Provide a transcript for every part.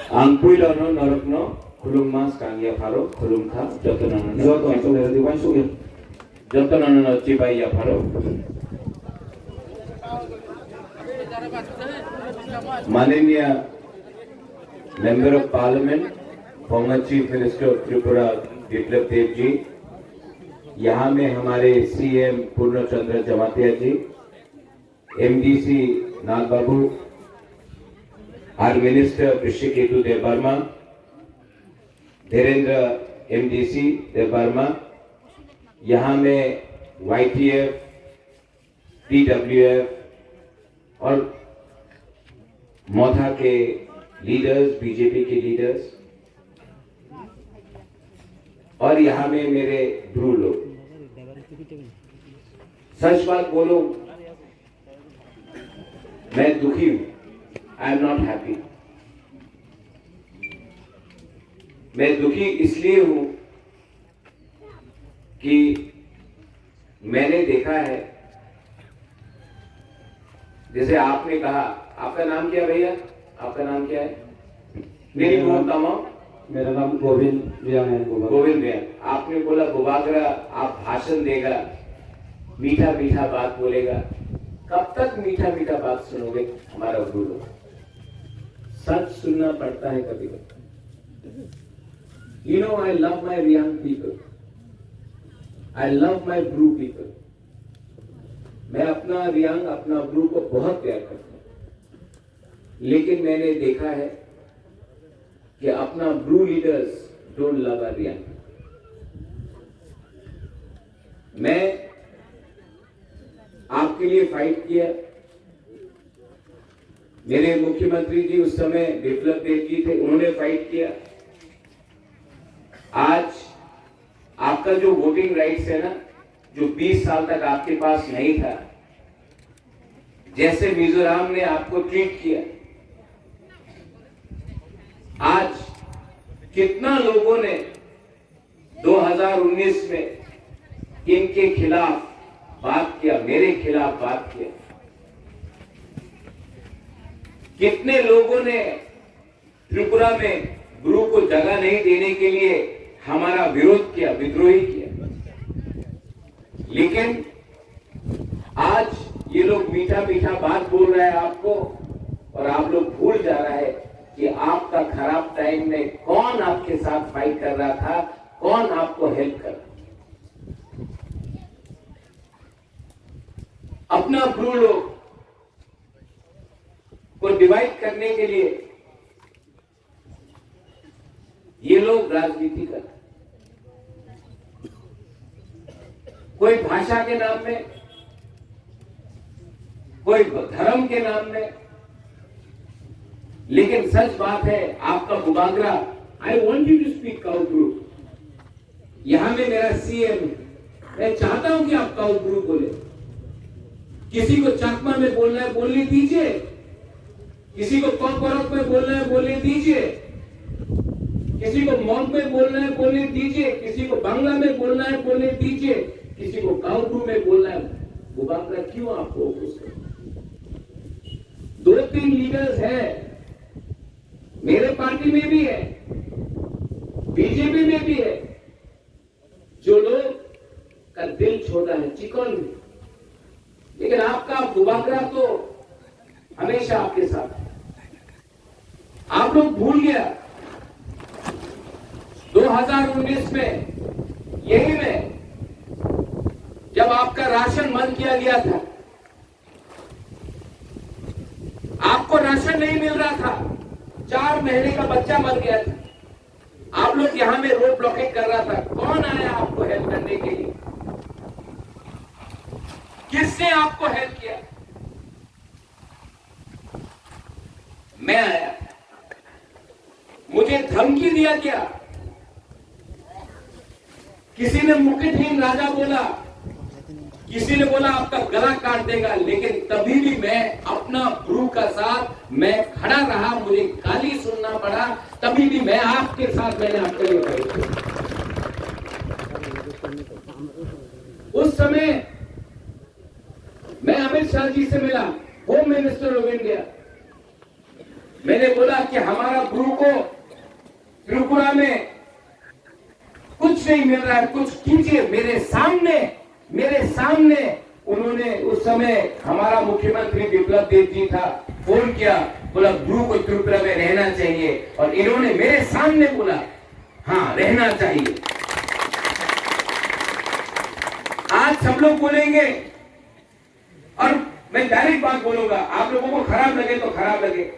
Angpuilono norokno khulungmas kangya pharo khulungkha jotonono joto asole diwan suge jotonono chibaiya pharo माननीय member of parliament former chief minister of Tripura Biplab Deb ji, यहाँ में हमारे CM Purna Chandra Jamatia ji, MDC Nagbabu, our minister Rishiketu Debbarma, Dhirendra MDC Debbarma, यहाँ में YTF, TWF और मोथा के leaders, BJP के leaders और यहाँ में मेरे ब्रू लोग, सच बात बोलो, मैं दुखी हूं। I am not happy. मैं दुखी इसलिए हूं कि मैंने देखा है, जैसे आपने कहा, आपका नाम क्या भैया? आपका नाम क्या है? मेरी मेरा नाम गोविंद रियान है। गोविंद रियान। आपने बोला बुबागरा आप भाषण देगा, मीठा मीठा बात बोलेगा। कब तक मीठा मीठा बात सुनोगे हमारा गुरु? सच सुनना पड़ता है कभी कभी। You know, I love my Riang people, I love my Bru people. मैं अपना रियांग, अपना ब्रू को बहुत प्यार करता हूं, लेकिन मैंने देखा है कि अपना Bru leaders don't love a Riang. मैं आपके लिए फाइट किया। मेरे मुख्यमंत्री जी उस समय बिप्लब देव जी थे, उन्होंने फाइट किया। आज आपका जो वोटिंग राइट्स है ना, जो 20 साल तक आपके पास नहीं था, जैसे मिजोरम ने आपको ट्रीट किया, आज कितना लोगों ने 2019 में इनके खिलाफ बात किया, मेरे खिलाफ बात किया। कितने लोगों ने त्रिपुरा में गुरु को जगह नहीं देने के लिए हमारा विरोध किया, विद्रोही किया। लेकिन आज ये लोग मीठा मीठा बात बोल रहे हैं आपको, और आप लोग भूल जा रहा है कि आपका खराब टाइम में कौन आपके साथ फाइट कर रहा था, कौन आपको हेल्प कर रहा था। अपना ब्रू लोग को डिवाइड करने के लिए ये लोग राजनीति कर रहे हैं। कोई भाषा के नाम में, कोई धर्म के नाम में, लेकिन सच बात है आपका Bubagra, I want you to speak Kau Bru. यहां में मेरा सीएम, मैं चाहता हूं कि आप काउ ब्रू बोले। किसी को चकमा में बोलना है बोलने दीजिए, किसी को कॉकरोक में बोलना है बोलने दीजिए, किसी को मॉन्ग में बोलना है बोलने दीजिए, किसी को बांग्ला में बोलना है बोलने दीजिए, किसी को काउंटू में बोलना है। बुबागरा क्यों आपको ओपोज कर? 2-3 लीडर्स हैं, मेरे पार्टी में भी है, बीजेपी में भी है, जो लोग का दिल छोटा है, चिकन है। लेकिन आपका बुबागरा तो हमेशा आपके साथ है। आप लोग भूल गया 2019 में, यही में जब आपका राशन बंद किया गया था, आपको राशन नहीं मिल रहा था, 4 महीने का बच्चा मर गया था, आप लोग यहां में रोड ब्लॉकेट कर रहा था। कौन आया आपको हेल्प करने के लिए? किसने आपको हेल्प किया? मैं आया, मुझे धमकी दिया गया, किसी ने मुकुटहीन राजा बोला, किसी ने बोला आपका गला काट देगा, लेकिन तभी भी मैं अपना ब्रू का साथ मैं खड़ा रहा। मुझे गाली सुनना पड़ा, तभी भी मैं आपके साथ, मैंने आपके लिए खड़ी। उस समय मैं अमित शाह जी से मिला, होम मिनिस्टर ऑफ इंडिया। मैंने बोला कि हमारा ब्रू को त्रिपुरा में कुछ नहीं मिल रहा है, कुछ कीजिए। मेरे सामने उन्होंने उस समय हमारा मुख्यमंत्री बिप्लब देव जी था, फोन किया, बोला गुरु को त्रिपुरा में रहना चाहिए, और इन्होंने मेरे सामने बोला हाँ रहना चाहिए। आज सब लोग बोलेंगे, और मैं डायरेक्ट बात बोलूंगा, आप लोगों को खराब लगे तो खराब लगे,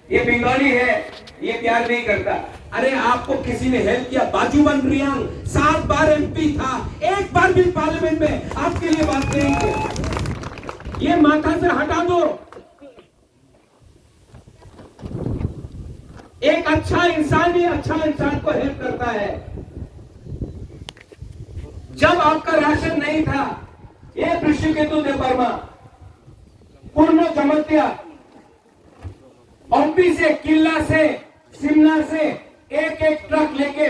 ये बंगाली है, ये प्यार नहीं करता। अरे आपको किसी ने हेल्प किया? बाजूबन रियांग 7 बार एमपी था, एक बार भी पार्लियामेंट में आपके लिए बात नहीं की। ये माथा से हटा दो। एक अच्छा इंसान ही अच्छा इंसान को हेल्प करता है। जब आपका राशन नहीं था, ये ऋषिकेतु देव वर्मा पूर्ण जमतिया ओपी से, किला से, शिमला से एक एक ट्रक लेके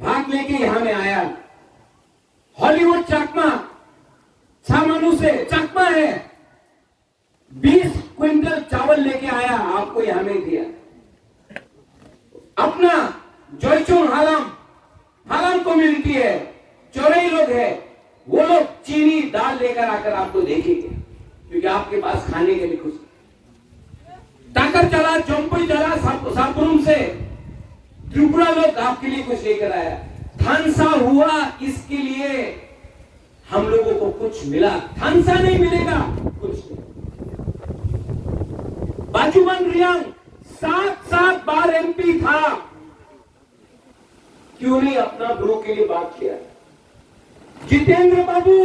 भाग लेके यहां में आया। हॉलीवुड चकमा छामानू से चकमा है, 20 क्विंटल चावल लेके आया, आपको यहां में दिया। अपना जोईचुंग हालाम को मिलती है, चौरई लोग है, वो लोग चीनी दाल लेकर आकर आपको देखेंगे, क्योंकि आपके पास खाने के लिए कुछ। टाकर चला, चौंपुई चला, सापुरुम से त्रिपुरा लोग आपके लिए कुछ लेकर आया। थानसा हुआ, इसके लिए हम लोगों को कुछ मिला। थानसा नहीं मिलेगा कुछ नहीं। बाजूबन रियांग 7 बार एमपी था, क्यों नहीं अपना ब्रो के लिए बात किया? जितेंद्र बाबू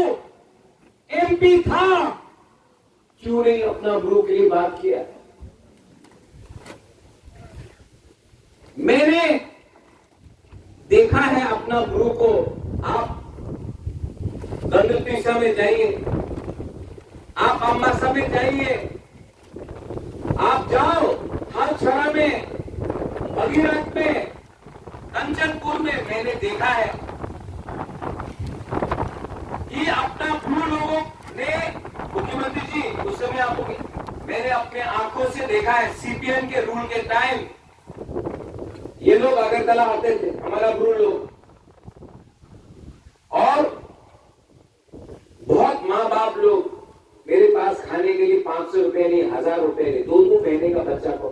एमपी था, क्यों नहीं अपना ब्रो के लिए बात किया? मैंने देखा है अपना गुरु को। आप गंगतीसा में जाइए, आप अम्बासा में जाइए, आप जाओ हालछड़ा में, भगीरथ में, कंचनपुर में, मैंने देखा है कि अपना गुरु लोगों ने, मुख्यमंत्री जी उस समय आपको, मैंने अपने आंखों से देखा है सीपीएम के रूल के टाइम ये लोग अगरतला आते थे, हमारा गुरु लोग, और बहुत माँ बाप लोग मेरे पास खाने के लिए 500 रुपए नहीं, 1000 रुपए नहीं, 2 महीने का बच्चा को,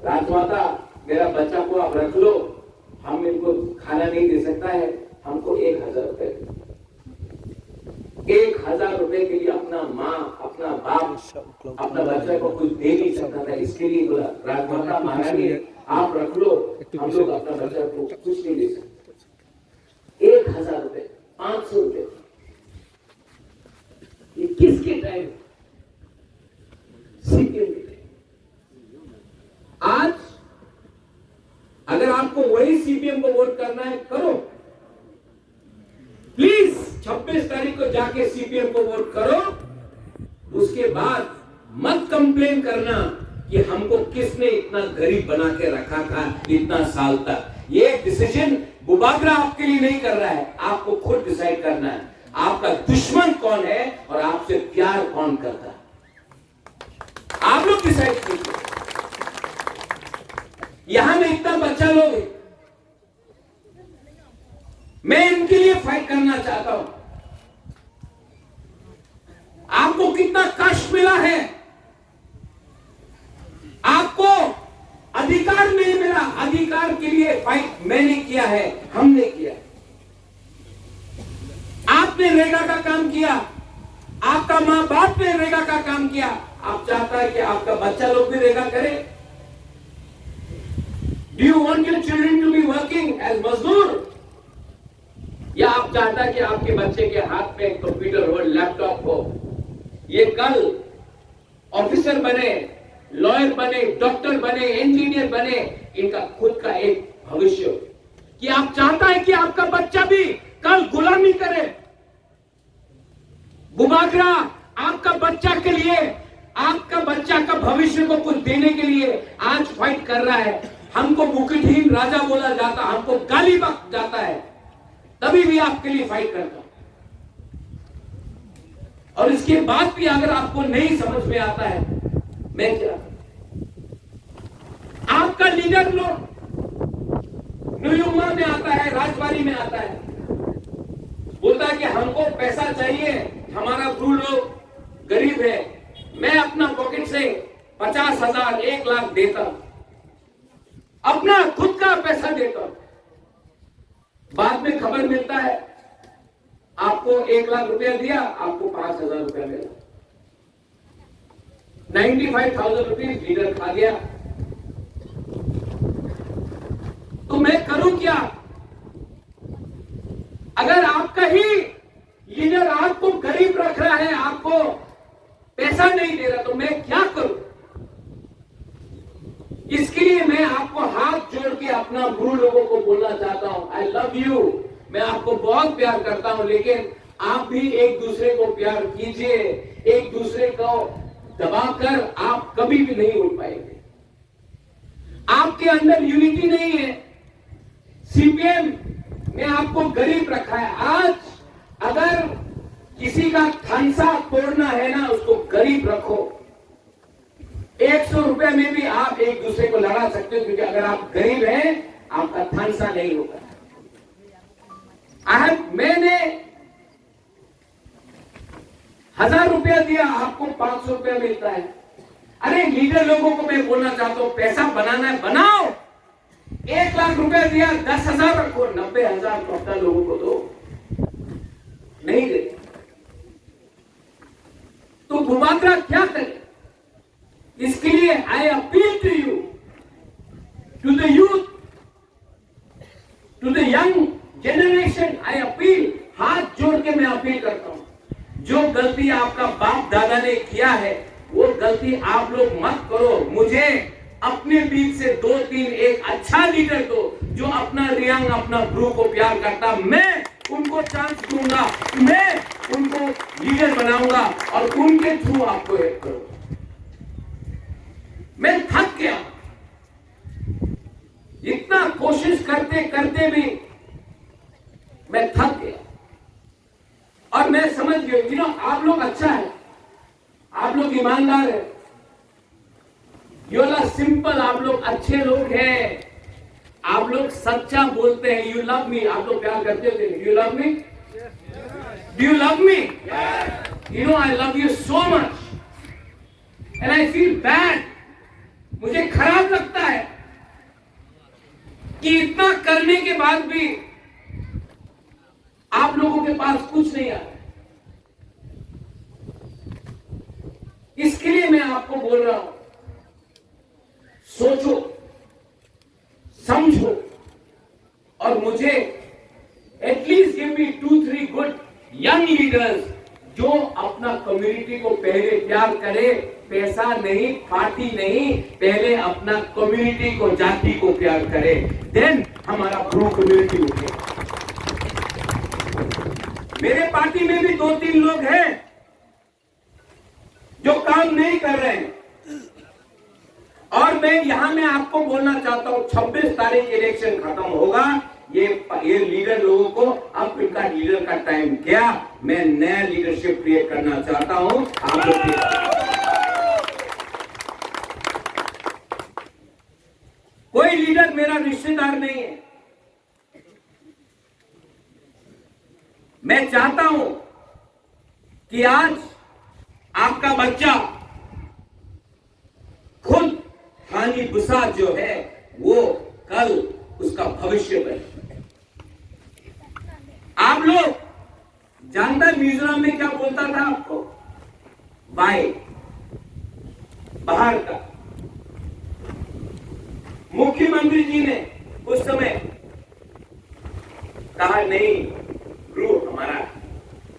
राजमाता मेरा बच्चा को आप रख लो, हम इनको खाना नहीं दे सकता है, हमको 1000 रुपए, 1000 रुपए के लिए अपना माँ, अपना बाप, अपना बच्चा को कुछ दे नहीं सकता था। इसके लिए बोला राजमाता महारानी आप रख लो, हम लोग अपना बच्चा को कुछ नहीं दे सकते। 1000 रुपए, 500 रुपए, ये किसके टाइम? सीपीएम के टाइम। आज अगर आपको वही सीपीएम को वोट करना है, करो प्लीज। 26 तारीख को जाके सीपीएम को वोट करो, उसके बाद मत कंप्लेन करना कि हमको किसने इतना गरीब बना के रखा था इतना साल तक। ये डिसीजन बुबागरा आपके लिए नहीं कर रहा है, आपको खुद डिसाइड करना है आपका दुश्मन कौन है और आपसे प्यार कौन करता है। आप लोग डिसाइड कीजिए। यहां में इतना बच्चा लोग है, मैं इनके लिए फाइट करना चाहता हूं। आपको कितना कष्ट मिला है, आपको अधिकार नहीं मिला, अधिकार के लिए फाइट मैंने किया है, हमने किया। आपने रेगा का काम किया, आपका मां बाप ने रेगा का काम किया। आप चाहता है कि आपका बच्चा लोग भी रेगा करे? Do you want your children to be working as मजदूर? या आप चाहता है कि आपके बच्चे के हाथ में कंप्यूटर हो, लैपटॉप हो, ये कल ऑफिसर बने, लॉयर बने, डॉक्टर बने, इंजीनियर बने, इनका खुद का एक भविष्य हो? कि आप चाहता है कि आपका बच्चा भी कल गुलामी करे? बुबागरा आपका बच्चा के लिए, आपका बच्चा का भविष्य को कुछ देने के लिए आज फाइट कर रहा है। हमको मुकुटहीन राजा बोला जाता, हमको गाली बक जाता है, तभी भी आपके लिए फाइट करता हूं। और इसके बाद भी अगर आपको नहीं समझ में आता है मैं क्या, आपका लीडर लोग लोकसभा में आता है, राजबारी में आता है, बोलता है कि हमको पैसा चाहिए, हमारा ब्रू लोग गरीब है, मैं अपना पॉकेट से 50,000 1,00,000 देता, अपना खुद का पैसा देता। बाद में खबर मिलता है आपको 1,00,000 रुपया दिया, आपको 5,000 रुपया मिला, 95,000 रुपीज लीडर खा गया। तो मैं करूं क्या? अगर आपका ही लीडर आपको गरीब रख रहा है, आपको पैसा नहीं दे रहा, तो मैं क्या करूं? इसके लिए मैं आपको हाथ जोड़ के अपना ब्रू लोगों को बोलना चाहता हूं, आई लव यू, मैं आपको बहुत प्यार करता हूं, लेकिन आप भी एक दूसरे को प्यार कीजिए। एक दूसरे को दबाकर आप कभी भी नहीं उठ पाएंगे। आपके अंदर यूनिटी नहीं है। सीपीएम ने आपको गरीब रखा है। आज अगर किसी का थानसा तोड़ना है ना, उसको गरीब रखो। 100 रुपए में भी आप एक दूसरे को लड़ा सकते हो, क्योंकि अगर आप गरीब हैं, आपका थानसा नहीं होगा। मैंने 1,000 रुपया दिया, आपको 500 रुपया मिलता है। अरे लीडर लोगों को मैं बोलना चाहता हूं, पैसा बनाना है बनाओ। 1,00,000 रुपया दिया, 10,000 रखो, 90,000 टोटल लोगों को दो। नहीं देते तो भूमात्रा क्या करे? इसके लिए I appeal to you, to the youth, to the young generation, I appeal, हाथ जोड़ के मैं अपील करता हूं, जो गलती आपका बाप दादा ने किया है, वो गलती आप लोग मत करो। मुझे अपने बीच से 2-3 एक अच्छा लीडर दो, जो अपना रियांग, अपना ब्रू को प्यार करता, मैं उनको चांस दूंगा, मैं उनको लीडर बनाऊंगा और उनके थ्रू आपको हेल्प करूंगा। मैं थक गया, इतना कोशिश करते करते भी मैं थक गया, और मैं समझ गया, आप लोग अच्छा है, आप लोग ईमानदार है, यू आर सिंपल, आप लोग अच्छे लोग हैं, आप लोग सच्चा बोलते हैं। यू लव मी, आप लोग प्यार करते हो? You love me? Do you love me? You know I love you so much and I feel bad. मुझे खराब लगता है कि इतना करने के बाद भी आप लोगों के पास कुछ नहीं आता। इसके लिए मैं आपको बोल रहा हूं, सोचो, समझो, और मुझे at least give me 2-3 good young leaders, जो अपना कम्युनिटी को पहले प्यार करे, पैसा नहीं, पार्टी नहीं, पहले अपना कम्युनिटी को, जाति को प्यार करे, देन हमारा ब्रू कम्युनिटी उठे। मेरे पार्टी में भी 2-3 लोग हैं जो काम नहीं कर रहे हैं, और मैं यहां में आपको बोलना चाहता हूं, 26 तारीख इलेक्शन खत्म होगा, ये लीडर लोगों को अब इनका लीडर का टाइम गया। मैं नया लीडरशिप क्रिएट करना चाहता हूं आप लोग। कोई लीडर मेरा रिश्तेदार नहीं है। मैं चाहता हूं कि आज आपका बच्चा खुद हानि बुसा जो है, वो कल उसका भविष्य बने। आप लोग जानता, मिजोरम में क्या बोलता था आपको? बाय, बाहर का। मुख्यमंत्री जी ने उस समय कहा, नहीं, ब्रू हमारा है,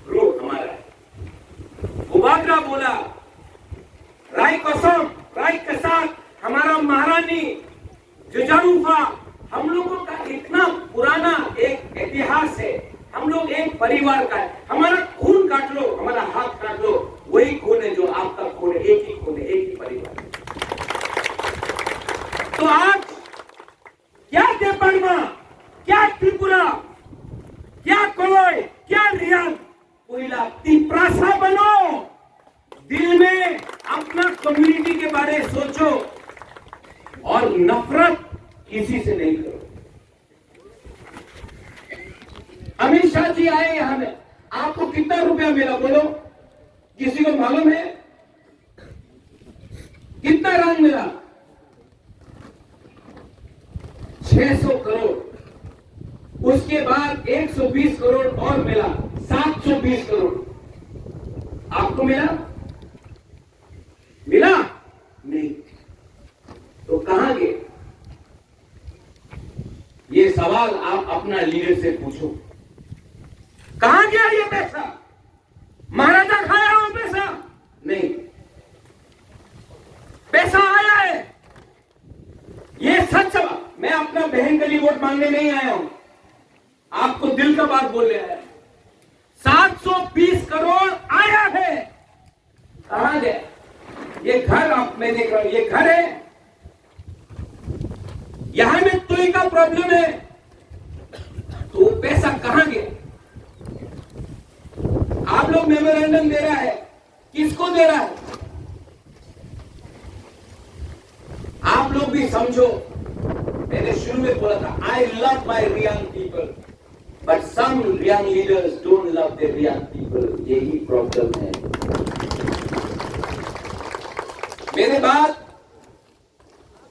ब्रू हमारा है। उबागरा बोला, राय कसम, राय के साथ हमारा महारानी जुजारूफा, हम लोगों का इतना पुराना एक इतिहास है, हम लोग एक परिवार का है, हमारा खून काट लो, हमारा हाथ काट लो, वही खून है जो आपका खून है, एक ही खून है, एक ही परिवार है। तो आज क्या देवबर्मा, क्या त्रिपुरा, क्या कोलोय, क्या रियान, कोयला तिप्रासा बनो, दिल में अपना कम्युनिटी के बारे में सोचो, और नफरत किसी से नहीं करो। अमित शाह जी आए यहां में, आपको कितना रुपया मिला बोलो, किसी को मालूम है? कितना रंग मिला? 600 करोड़। उसके बाद 120 करोड़ और मिला, 720 करोड़ आपको मिला? मिला नहीं। तो कहां गए? ये सवाल आप अपना लीडर से पूछो, कहां गया ये पैसा? महाराजा खाया वो पैसा? नहीं, पैसा आया है। ये सच सवाल, मैं अपना बहन के लिए वोट मांगने नहीं आया हूं, आपको दिल का बात बोल रहा है। 720 करोड़ आया है, कहां गया? ये घर आप मैं देख रहा हूं, ये घर है, यहां में तुई का प्रॉब्लम है, तो वो पैसा कहां गया? आप लोग मेमोरेंडम दे रहा है, किसको दे रहा है? आप लोग भी समझो, मैंने शुरू में बोला था, I love my Riang people, but some Riang leaders don't love their Riang people. यही प्रॉब्लम है। मेरे बाद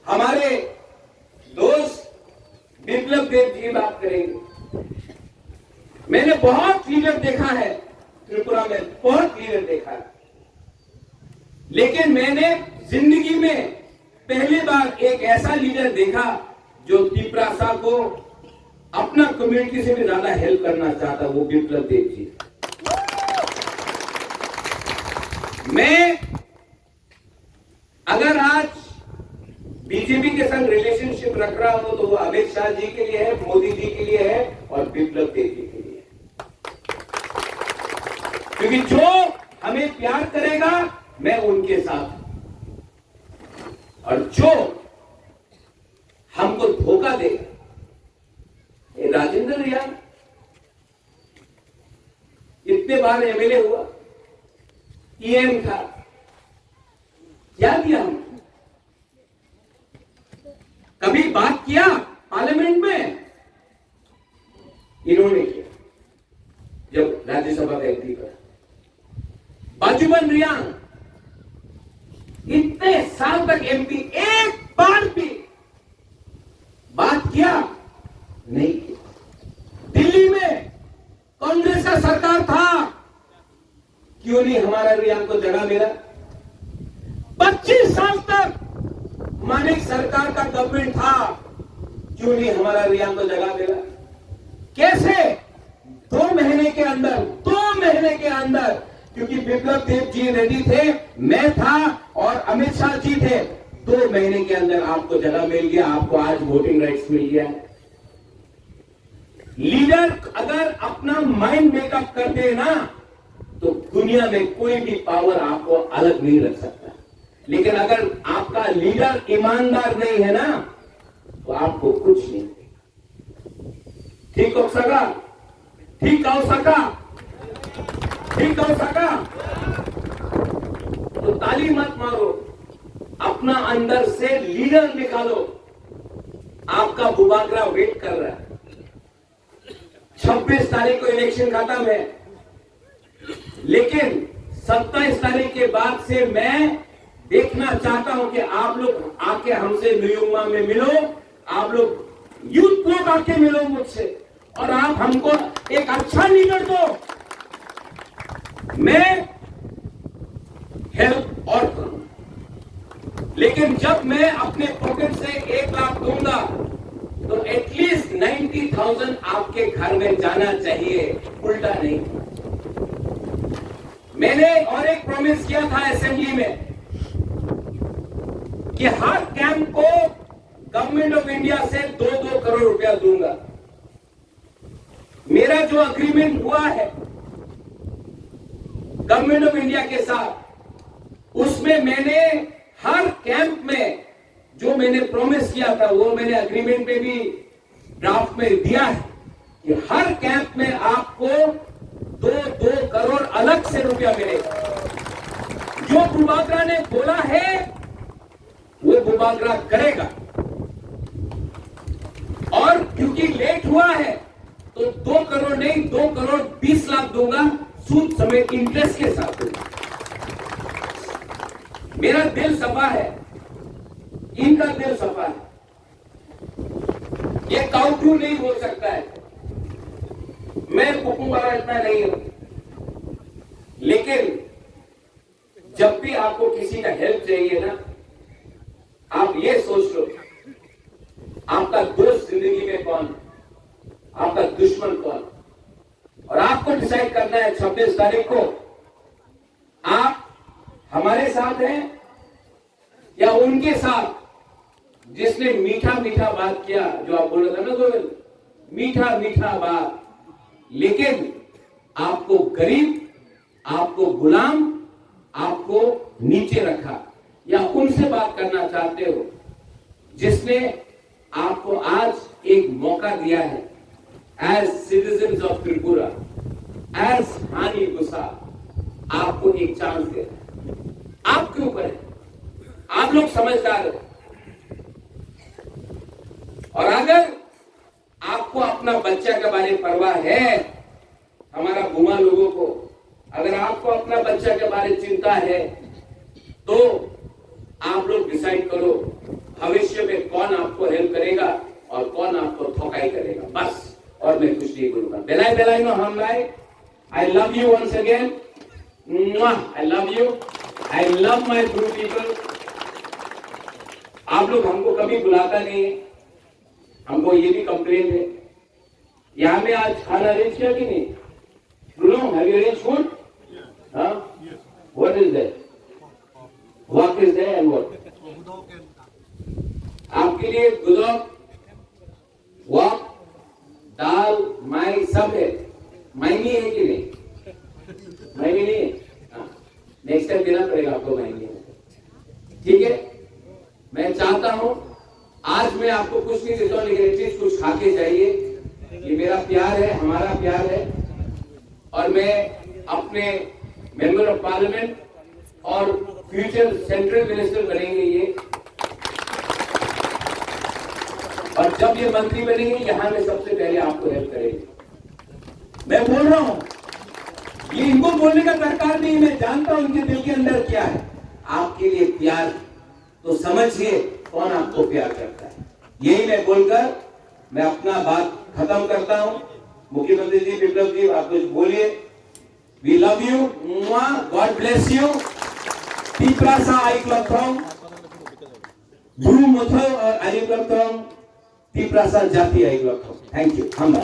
हमारे दोस्त विप्लव देव जी बात करेंगे। मैंने बहुत लीडर देखा है त्रिपुरा में, बहुत लीडर देखा है, लेकिन मैंने जिंदगी में पहली बार एक ऐसा लीडर देखा जो त्रिपुरा को अपना कम्युनिटी से भी ज्यादा हेल्प करना चाहता, वो विप्लव देव जी। मैं अगर आज बीजेपी के संग रिलेशनशिप रख रहा हूं तो वो अमित शाह जी के लिए है, मोदी जी के लिए है और विप्लव देव जी के लिए है। क्योंकि जो हमें प्यार करेगा मैं उनके साथ हूं, और जो हमको धोखा देगा, ये राजेंद्र रियांग इतने बार एमएलए हुआ, ईएम था, क्या दिया हमने? कभी बात किया पार्लियामेंट में? इन्होंने किया जब राज्यसभा का एंट्री करा। बाजूबन रियांग इतने साल तक एमपी, एक बार भी बात किया नहीं किया। दिल्ली में कांग्रेस का सरकार था, क्यों नहीं हमारा रियांग को जगह मिला? 25 साल तक मानिक सरकार का गवर्नमेंट था, क्यों नहीं हमारा रियांग को जगह मिला? कैसे? 2 महीने के अंदर, क्योंकि विप्लव देव जी रेडी थे, मैं था और अमित शाह जी थे, 2 महीने के अंदर आपको जगह मिल गया, आपको आज वोटिंग राइट्स मिल गया। लीडर अगर अपना माइंड मेकअप कर दे ना, तो दुनिया में कोई भी पावर आपको अलग नहीं रख सकता। लेकिन अगर आपका लीडर ईमानदार नहीं है ना, तो आपको कुछ नहीं। ठीक हो सका? ठीक हो सका? ठीक हो सका? तो ताली मत मारो, अपना अंदर से लीडर निकालो। आपका बुबागरा वेट कर रहा है। 26 तारीख को इलेक्शन खत्म है, लेकिन 27 तारीख के बाद से मैं देखना चाहता हूं कि आप लोग आके हमसे न्यूयुमा में मिलो, आप लोग यूथ लोग आके मिलो मुझसे, और आप हमको एक अच्छा लीडर दो। मैं हेल्प और करूं, लेकिन जब मैं अपने पॉकेट से 1 लाख दूंगा तो एटलीस्ट 90,000 आपके घर में जाना चाहिए, उल्टा नहीं। मैंने और एक प्रॉमिस किया था असेंबली में कि हर कैंप को गवर्नमेंट ऑफ इंडिया से 2-2 करोड़ रुपया दूंगा। मेरा जो अग्रीमेंट हुआ है गवर्नमेंट ऑफ इंडिया के साथ, उसमें मैंने हर कैंप में जो मैंने प्रॉमिस किया था वो मैंने अग्रीमेंट में भी ड्राफ्ट में दिया है कि हर कैंप में आपको 2-2 करोड़ अलग से रुपया मिलेगा। जो बुबागरा ने बोला है वो बुबागरा करेगा, और क्योंकि लेट हुआ है तो 2 करोड़ नहीं, 2 करोड़ 20 लाख दूंगा, सूद समेत इंटरेस्ट के साथ दूंगा। मेरा दिल सफा है, इनका दिल सफा है। ये काउंटू नहीं बोल सकता है, मैं हुक्मवाला इतना नहीं हूं, लेकिन जब भी आपको किसी का हेल्प चाहिए ना, आप ये सोच लो आपका दोस्त जिंदगी में कौन, आपका दुश्मन कौन, और आपको डिसाइड करना है 26 तारीख को आप हमारे साथ हैं या उनके साथ जिसने मीठा मीठा बात किया, जो आप बोल रहे थे ना गोविंद, मीठा मीठा बात, लेकिन आपको गरीब, आपको गुलाम, आपको नीचे रखा, या उनसे बात करना चाहते हो जिसने आपको आज एक मौका दिया है as citizens of Tripura, as हानि गुस्सा, आपको एक चांस दे रहा है। आपके ऊपर है, आप लोग समझदार हो, और अगर आपको अपना बच्चा के बारे में परवाह है, हमारा भूमा लोगों को अगर आपको अपना बच्चा के बारे में चिंता है, तो आप लोग डिसाइड करो भविष्य में कौन आपको हेल्प करेगा और कौन आपको थोकाई करेगा, बस। और मैं कुछ नहीं बोलूंगा। बेलाई बेलाई नो हम लाई, I love you once again, I love you, I love my guru people. आप लोग हमको कभी बुलाता नहीं है, हमको ये भी कंप्लेन है। यहाँ में आज खाना अरेंज किया कि नहीं? Have you arranged food? Huh? What is that? What is there and what? आपके लिए गुदौक, वॉक, दाल, माई सब है। मायनी है कि नहीं? मायनी नहीं है? नेक्स्ट टाइम देना पड़ेगा आपको मायनी। ठीक है, मैं चाहता हूं आज मैं आपको कुछ नहीं देता हूं, लेकिन एटलीस्ट कुछ खा के जाइए। ये मेरा प्यार है, हमारा प्यार है, और मैं अपने मेंबर ऑफ पार्लियामेंट और फ्यूचर सेंट्रल मिनिस्टर बनेंगे ये, और जब ये मंत्री बनेंगे यहां में सबसे पहले आपको हेल्प करेंगे। मैं बोल रहा हूं, ये इनको बोलने का दरकार नहीं, मैं जानता हूं उनके दिल के अंदर क्या है। आपके लिए प्यार, तो समझिए कौन आपको प्यार करता है। यही मैं बोलकर मैं अपना बात खत्म करता हूं। मुख्यमंत्री जी, विप्लव जी, आप कुछ बोलिए। We love you, God bless you. तीप्रासा आइक्लथों, गुरु मथो और आइक्लथों, तीप्रासा जाति आइक्लथों। Thank you. हम